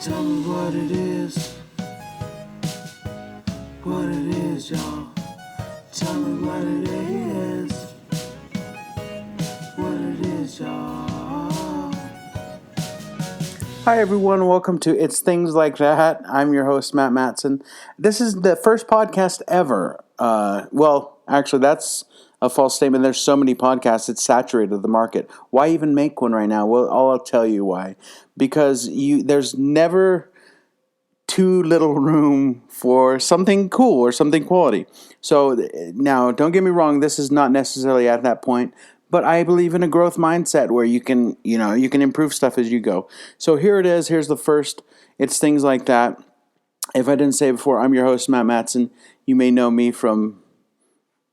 Tell me what it is. What it is, y'all. Tell me what it is. What it is, y'all. Hi, everyone. Welcome to It's Things Like That. I'm your host, Matt Mattson. This is the first podcast ever. Actually, that's a false statement. There's so many podcasts, it's saturated the market. Why even make one right now? Well, I'll tell you why. Because there's never too little room for something cool or something quality. So now, don't get me wrong, this is not necessarily at that point, but I believe in a growth mindset where you can improve stuff as you go. So here it is. Here's the first. It's Things Like That. If I didn't say it before, I'm your host, Matt Mattson. You may know me from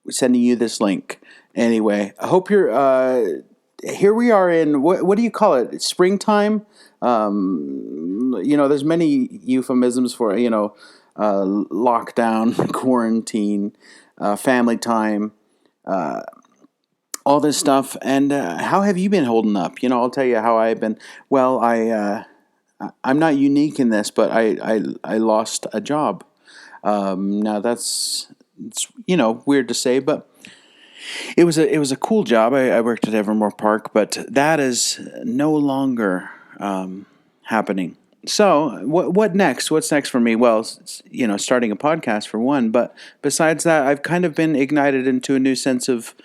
sending you this link. Anyway, I hope you're... here we are in, what do you call it? Springtime? There's many euphemisms for, lockdown, quarantine, family time, all this stuff. And how have you been holding up? I'll tell you how I've been. Well, I'm not unique in this, but I lost a job. Now it's weird to say, but it was a cool job. I worked at Evermore Park, but that is no longer happening. So what next? What's next for me? Well, starting a podcast for one, but besides that, I've kind of been ignited into a new sense of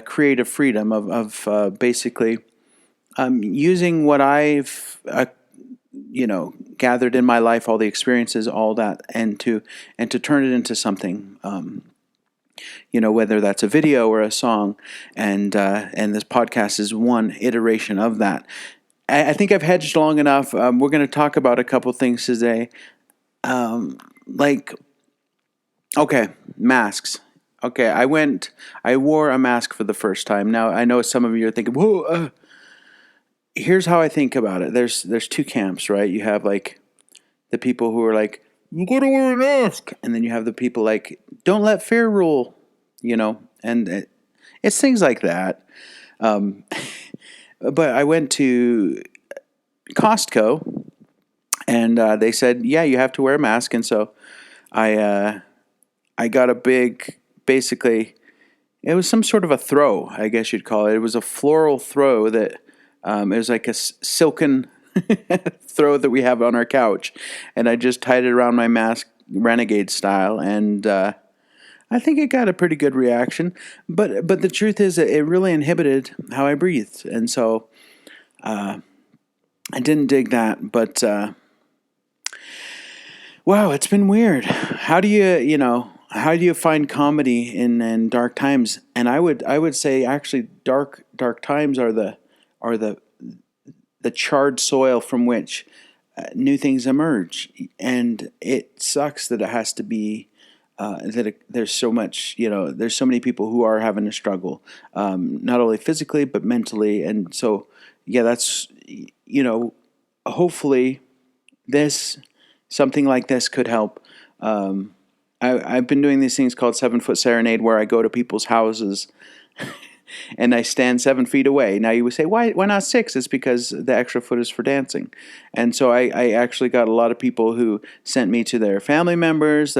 creative freedom of basically using what I've gathered in my life, all the experiences, all that, and to turn it into something. Whether that's a video or a song, and this podcast is one iteration of that. I think I've hedged long enough. We're going to talk about a couple things today, masks. Okay, I wore a mask for the first time. Now I know some of you are thinking, "Whoa." Here's how I think about it. There's two camps, right? You have like the people who are like, "You gotta wear a mask," and then you have the people like, "Don't let fear rule." And it's things like that. But I went to Costco, and they said, "Yeah, you have to wear a mask." And so I got a big, basically, it was some sort of a throw, I guess you'd call it. It was a floral throw that it was like a silken throw that we have on our couch, and I just tied it around my mask, renegade style, and I think it got a pretty good reaction, but the truth is that it really inhibited how I breathed, and so I didn't dig that. But wow, it's been weird. How do you find comedy in dark times? And I would say actually dark times are the charred soil from which new things emerge, and it sucks that it has to be. There's so much, there's so many people who are having a struggle, not only physically but mentally, and so that's hopefully something like this could help. I've been doing these things called 7-foot serenade, where I go to people's houses and I stand 7 feet away. Now you would say, why not 6? It's because the extra foot is for dancing, and so I actually got a lot of people who sent me to their family members,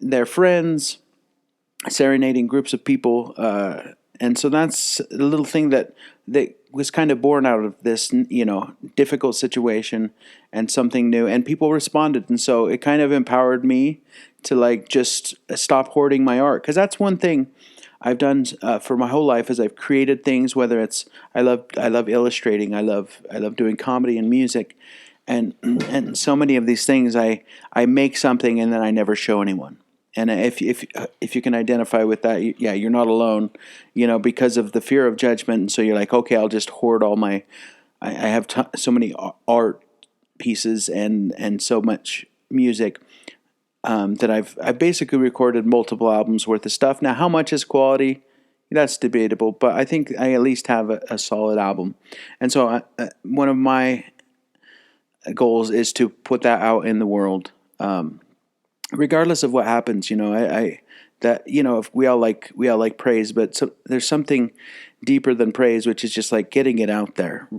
their friends, serenading groups of people, and so that's a little thing that was kind of born out of this, difficult situation and something new, and people responded, and so it kind of empowered me to just stop hoarding my art, because that's one thing I've done for my whole life is I've created things. Whether it's I love illustrating, I love doing comedy and music, and so many of these things I make something and then I never show anyone. And if you can identify with that, you're not alone, because of the fear of judgment. And so you're like, okay, I'll just hoard all my. I have so many art pieces and so much music that I've basically recorded multiple albums worth of stuff. Now, how much is quality? That's debatable, but I think I at least have a solid album. And so one of my goals is to put that out in the world. Regardless of what happens, if we all like praise, but there's something deeper than praise, which is just like getting it out there.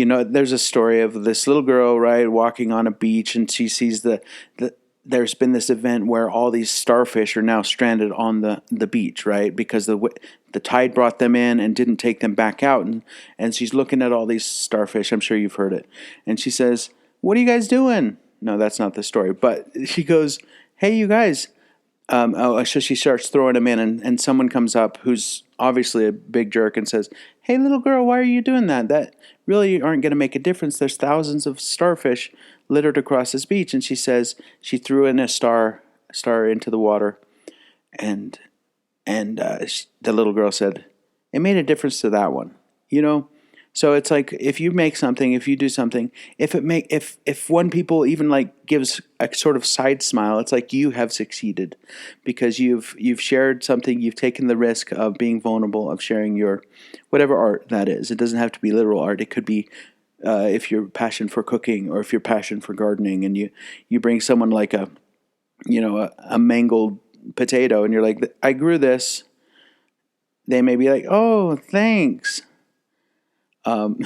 there's a story of this little girl, right, walking on a beach, and she sees the there's been this event where all these starfish are now stranded on the beach, right, because the tide brought them in and didn't take them back out, and she's looking at all these starfish. I'm sure you've heard it, and she says, "What are you guys doing?" No, that's not the story, but she goes, "Hey, you guys." So she starts throwing them in, and someone comes up who's obviously a big jerk and says, "Hey, little girl, why are you doing that? That really aren't going to make a difference. There's thousands of starfish littered across this beach." And she says she threw in a star into the water, and the little girl said, "It made a difference to that one." So it's like if you make something, if you do something, if one people even like gives a sort of side smile, it's like you have succeeded because you've shared something, you've taken the risk of being vulnerable, of sharing your whatever art that is. It doesn't have to be literal art. It could be if your passion for cooking or if your passion for gardening, and you bring someone like a mangled potato, and you're like, "I grew this." They may be like, "Oh, thanks." Um,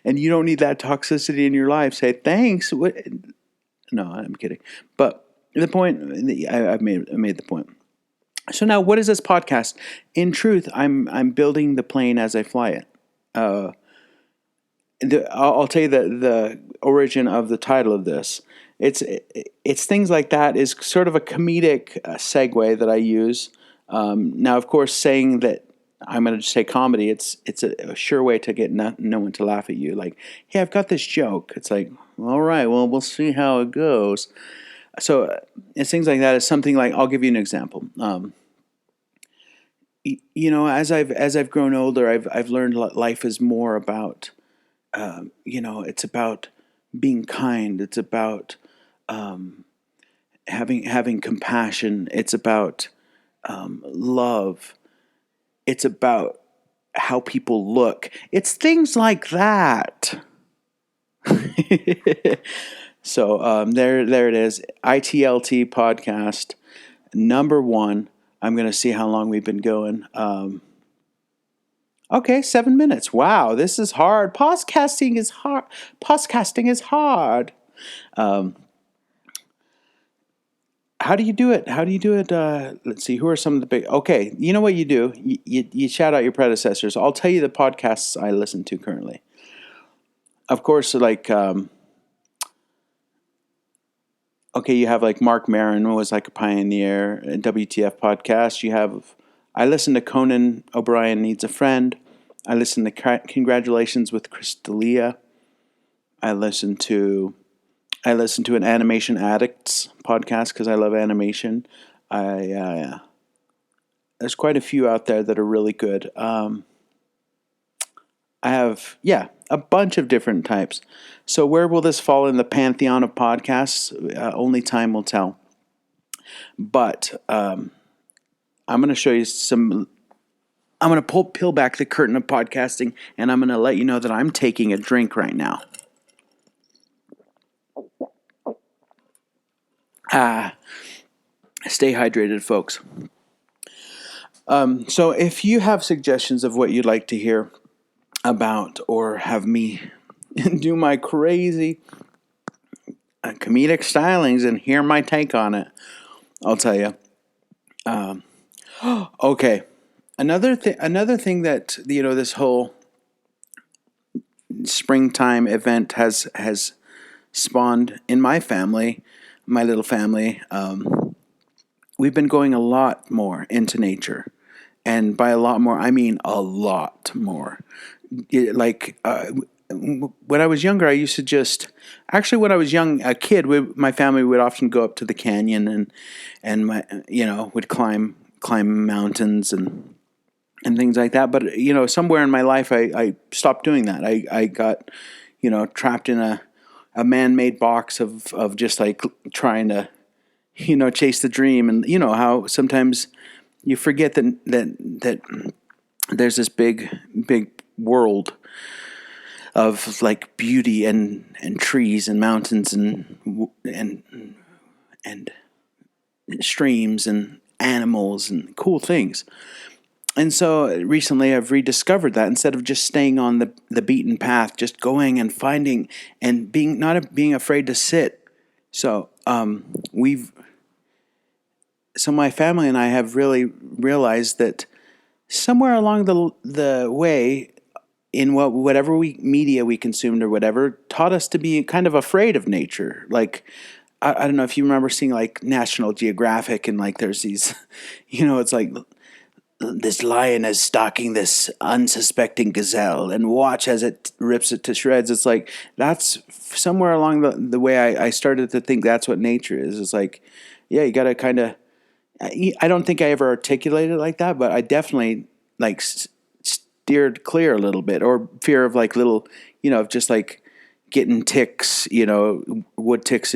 and you don't need that toxicity in your life. Say thanks. What? No, I'm kidding. But the point, I've made the point. So now, what is this podcast? In truth, I'm building the plane as I fly it. I'll tell you the origin of the title of this. It's things like that is sort of a comedic segue that I use. Now, of course, saying that I'm going to just say comedy, it's a sure way to get no one to laugh at you. Like, "Hey, I've got this joke." It's like, all right, well, we'll see how it goes. So it's things like that. It's something like, I'll give you an example. As I've grown older, I've learned life is more about, it's about being kind. It's about having compassion. It's about love. It's about how people look. It's things like that. So there it is. ITLT podcast number 1. I'm going to see how long we've been going. Okay, 7 minutes. Wow, this is hard. Podcasting is hard. Podcasting is hard. How do you do it? Let's see. Who are some of the big? Okay, you know what you do? You shout out your predecessors. I'll tell you the podcasts I listen to currently. Of course, like you have like Mark Maron was like a pioneer in WTF podcast. I listen to Conan O'Brien Needs a Friend. I listen to Congratulations with Chris D'Elia. I listen to an Animation Addicts podcast because I love animation. There's quite a few out there that are really good. I have, a bunch of different types. So where will this fall in the pantheon of podcasts? Only time will tell. But I'm going to show you some. I'm going to peel back the curtain of podcasting, and I'm going to let you know that I'm taking a drink right now. Stay hydrated, folks. So if you have suggestions of what you'd like to hear about, or have me do my crazy comedic stylings and hear my take on it, I'll tell you. Okay, another thing that this whole springtime event has spawned in my family, my little family. We've been going a lot more into nature. And by a lot more, I mean a lot more. When I was younger, I used to when I was a kid, my family would often go up to the canyon and would climb mountains and things like that. But, somewhere in my life, I stopped doing that. I got, trapped in a man-made box of just like trying to, chase the dream. And how sometimes you forget that there's this big world of like beauty and trees and mountains and streams and animals and cool things. And so recently I've rediscovered that instead of just staying on the beaten path, just going and finding and being not being afraid to sit. So we've so my family and I have really realized that somewhere along the way in whatever media we consumed or whatever taught us to be kind of afraid of nature. Like I don't know if you remember seeing like National Geographic and like there's these, it's like this lion is stalking this unsuspecting gazelle and watch as it rips it to shreds. It's like that's somewhere along the way I started to think that's what nature is. It's like, yeah, you got to kind of. I don't think I ever articulated it like that, but I definitely like steered clear a little bit, or fear of like little, just like getting ticks, wood ticks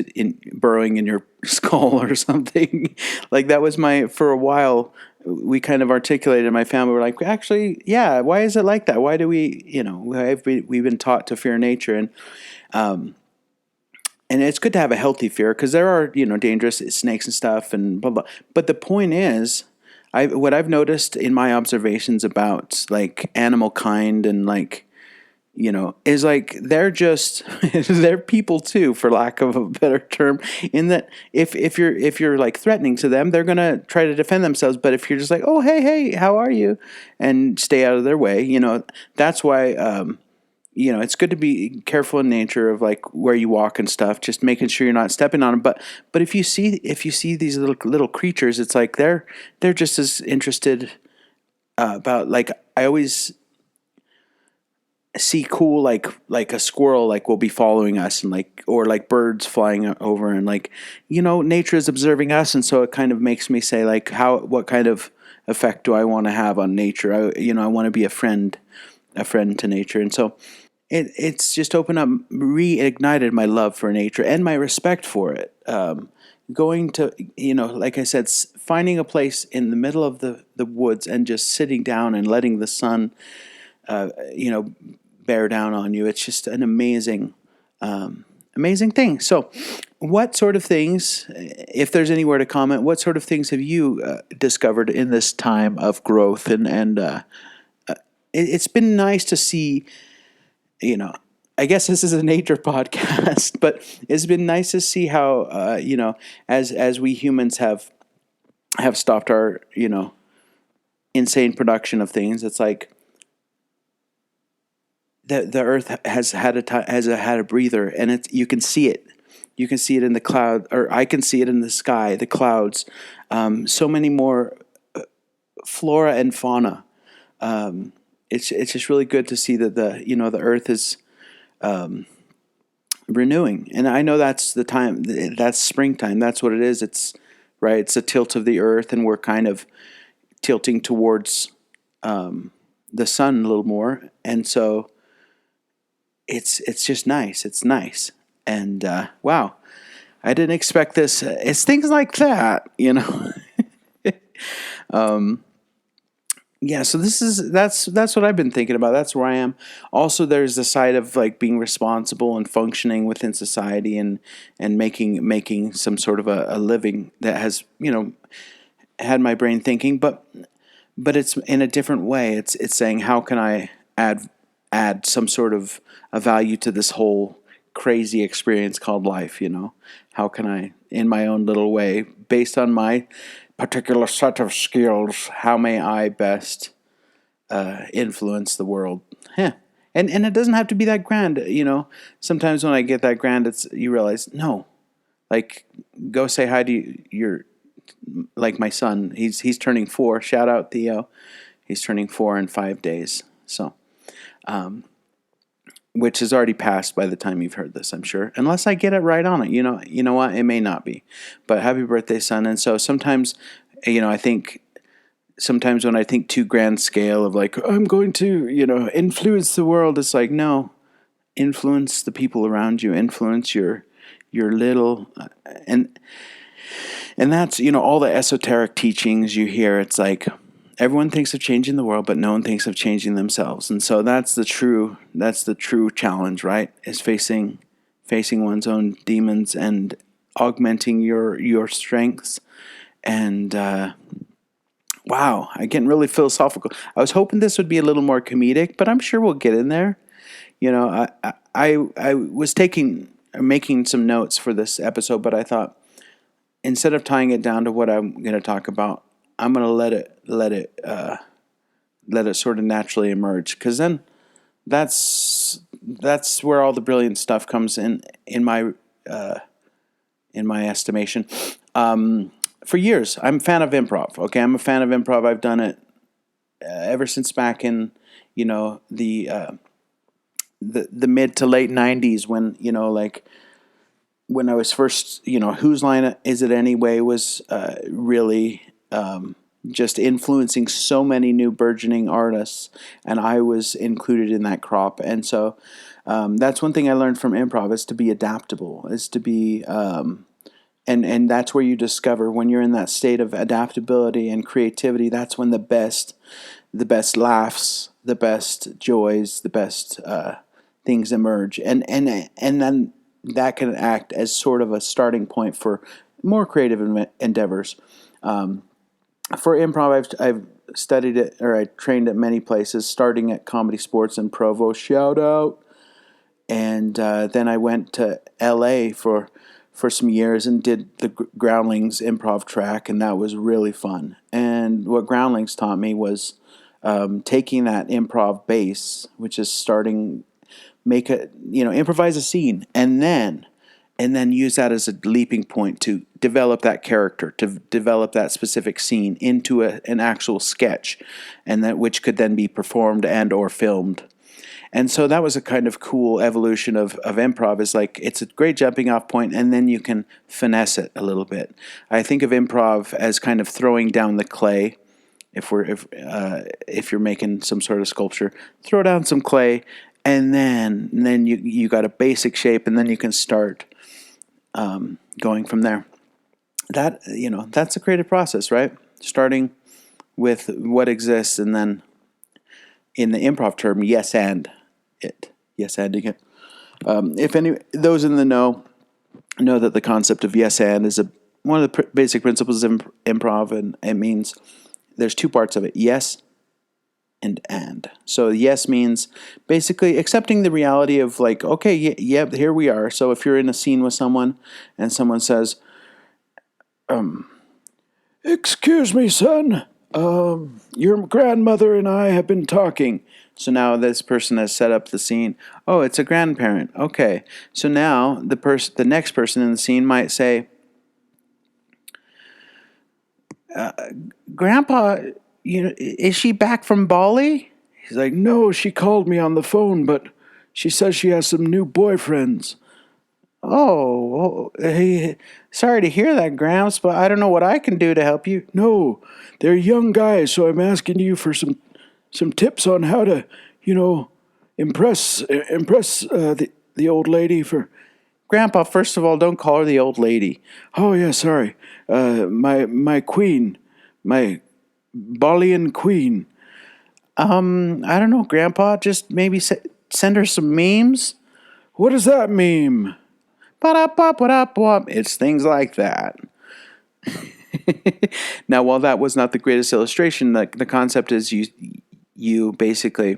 burrowing in your skull or something. Like that was for a while, we kind of articulated in my family. We're like, actually, yeah, why is it like that? Why do we've been taught to fear nature, and it's good to have a healthy fear because there are, dangerous snakes and stuff and blah, blah. But the point is, what I've noticed in my observations about like animal kind and like, is like they're people too, for lack of a better term, in that if you're like threatening to them, they're gonna try to defend themselves. But if you're just like, oh hey, how are you, and stay out of their way, that's why it's good to be careful in nature of like where you walk and stuff, just making sure you're not stepping on them. But if you see these little creatures, it's like they're just as interested about like I always see cool like a squirrel like will be following us and like or like birds flying over and like nature is observing us, and so it kind of makes me say like what kind of effect do I want to have on nature? I want to be a friend to nature, and so it's just reignited my love for nature and my respect for it. Going to like I said, finding a place in the middle of the woods and just sitting down and letting the sun bear down on you. It's just an amazing thing. So what sort of things, if there's anywhere to comment, what sort of things have you discovered in this time of growth? And it's been nice to see, I guess this is a nature podcast, but it's been nice to see how, as we humans have stopped our, insane production of things, it's like, the earth has had a breather, and you can see it. You can see it in the cloud, or I can see it in the sky, the clouds. So many more flora and fauna. It's just really good to see that the earth is renewing, and I know that's the time. That's springtime. That's what it is. It's right. It's a tilt of the earth, and we're kind of tilting towards the sun a little more, and so. It's just nice. It's nice. And wow, I didn't expect this. It's things like that, Yeah, so that's what I've been thinking about. That's where I am. Also, there's the side of like being responsible and functioning within society and making some sort of a living that has, had my brain thinking, but it's in a different way. It's saying, how can I add some sort of a value to this whole crazy experience called life, How can I, in my own little way, based on my particular set of skills, how may I best influence the world? And it doesn't have to be that grand, Sometimes when I get that grand, you realize, no, like, go say hi to your, like my son. He's turning 4. Shout out Theo. He's turning 4 in 5 days. So, which is already passed by the time you've heard this, I'm sure. Unless I get it right on it. You know what? It may not be. But happy birthday, son. And so sometimes, I think sometimes when I think too grand scale of like, I'm going to, influence the world, it's like, no, influence the people around you, influence your little, and that's, all the esoteric teachings you hear. It's like, everyone thinks of changing the world, but no one thinks of changing themselves. And so that's the true challenge, right? Is facing one's own demons and augmenting your strengths. And Wow, I'm getting really philosophical. I was hoping this would be a little more comedic, but I'm sure we'll get in there. I was making some notes for this episode, but I thought instead of tying it down to what I'm going to talk about, I'm going to let it sort of naturally emerge, because then that's where all the brilliant stuff comes in my estimation. For years, I'm a fan of improv. Okay, I'm a fan of improv. I've done it ever since back in the mid to late '90s, when when I was first, Whose Line Is It Anyway was really just influencing so many new burgeoning artists, and I was included in that crop. And so that's one thing I learned from improv, is to be adaptable, is to be, and that's where you discover, when you're in that state of adaptability and creativity, that's when the best laughs, the best joys, the best things emerge, and then that can act as sort of a starting point for more creative endeavors. For improv, I've studied it, or I trained at many places, starting at Comedy Sports in Provo. Shout out. And then I went to L.A. for some years and did the Groundlings improv track, and that was really fun. And what Groundlings taught me was taking that improv base, which is improvise a scene, and then use that as a leaping point to develop that character, to develop that specific scene into an actual sketch, and that which could then be performed and or filmed. And so that was a kind of cool evolution of improv. Is like, it's a great jumping off point, and then you can finesse it a little bit. I think of improv as kind of throwing down the clay. If you're making some sort of sculpture, throw down some clay, and then you got a basic shape, and then you can start going from there. That's a creative process, right? Starting with what exists, and then, in the improv term, yes anding it. If any those in the know that the concept of yes and is one of the basic principles of improv, and it means there's two parts of it: yes and. So yes means basically accepting the reality of, like, okay, yeah, here we are. So if you're in a scene with someone and someone says, "Excuse me, son, your grandmother and I have been talking." So now this person has set up the scene. Oh, it's a grandparent. Okay. So now the next person in the scene might say, "Grandpa, is she back from Bali?" He's like, "No, she called me on the phone, but she says she has some new boyfriends." "Oh, hey, sorry to hear that, Gramps, but I don't know what I can do to help you." "No, they're young guys, so I'm asking you for some tips on how to, impress the old lady for." "Grandpa, first of all, don't call her the old lady." "Oh yeah, sorry. My queen, my Balian queen." I don't know, Grandpa. Just maybe send her some memes." "What does that meme?" It's things like that. Now, while that was not the greatest illustration, the concept is you basically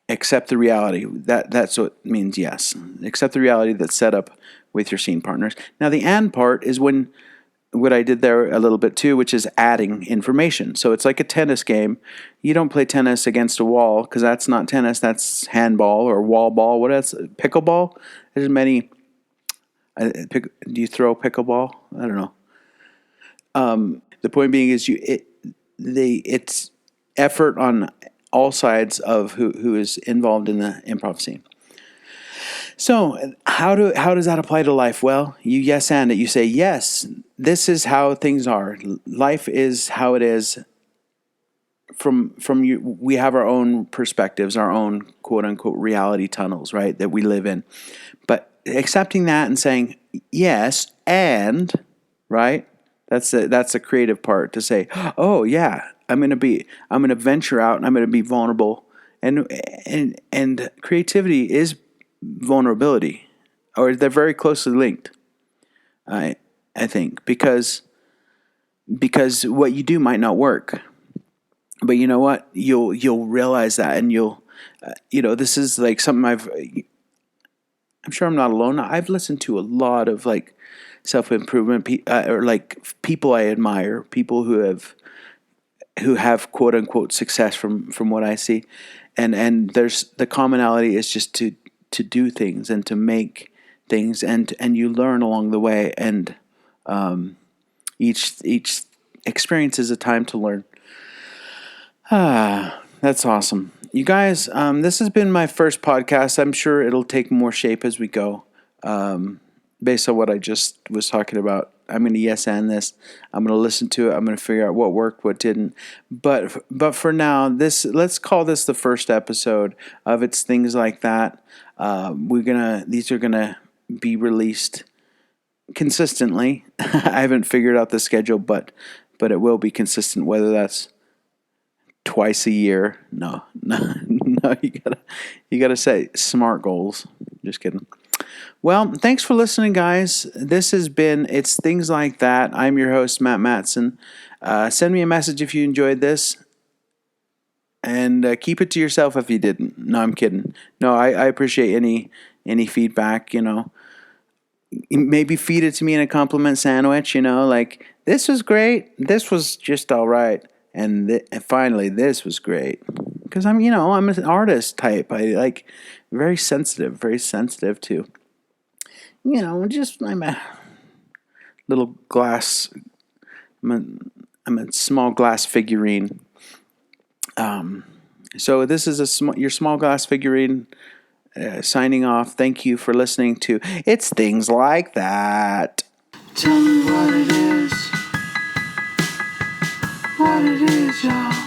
accept the reality. That's what it means, yes. Accept the reality that's set up with your scene partners. Now, the and part is what I did there a little bit too, which is adding information. So it's like a tennis game. You don't play tennis against a wall, because that's not tennis. That's handball or wall ball. What else? Pickleball? There's many. Do you throw pickleball? I don't know. The point being is it's effort on all sides of who is involved in the improv scene. So how does that apply to life? Well, you yes and it. You say, yes, this is how things are. Life is how it is. From you, we have our own perspectives, our own quote unquote reality tunnels, right, that we live in. But accepting that and saying yes and, right, that's a creative part, to say, oh yeah, I'm going to venture out, and I'm going to be vulnerable, and creativity is vulnerability, or they're very closely linked. I think, because because what you do might not work. But you know what? You'll realize that, and this is like something I'm sure I'm not alone. I've listened to a lot of like self-improvement or like people I admire, people who have quote unquote success from what I see, and there's the commonality is just to do things and to make things, and you learn along the way, and each experience is a time to learn. That's awesome. You guys, this has been my first podcast. I'm sure it'll take more shape as we go. Based on what I just was talking about, I'm going to yes and this. I'm going to listen to it. I'm going to figure out what worked, what didn't. But for now, let's call this the first episode of It's Things Like That. These are gonna be released consistently. I haven't figured out the schedule, but it will be consistent. Whether that's twice a year. No. You gotta set smart goals. Just kidding. Well, thanks for listening, guys. This has been It's Things Like That. I'm your host, Matt Mattson. Send me a message if you enjoyed this, and keep it to yourself if you didn't. No, I'm kidding. No, I appreciate any feedback. Maybe feed it to me in a compliment sandwich. Like, this was great. This was just all right. And finally, this was great. Because I'm an artist type. I like very sensitive to, I'm a little glass. I'm a small glass figurine. So this is your small glass figurine signing off. Thank you for listening to It's Things Like That. Tell me what it is, y'all.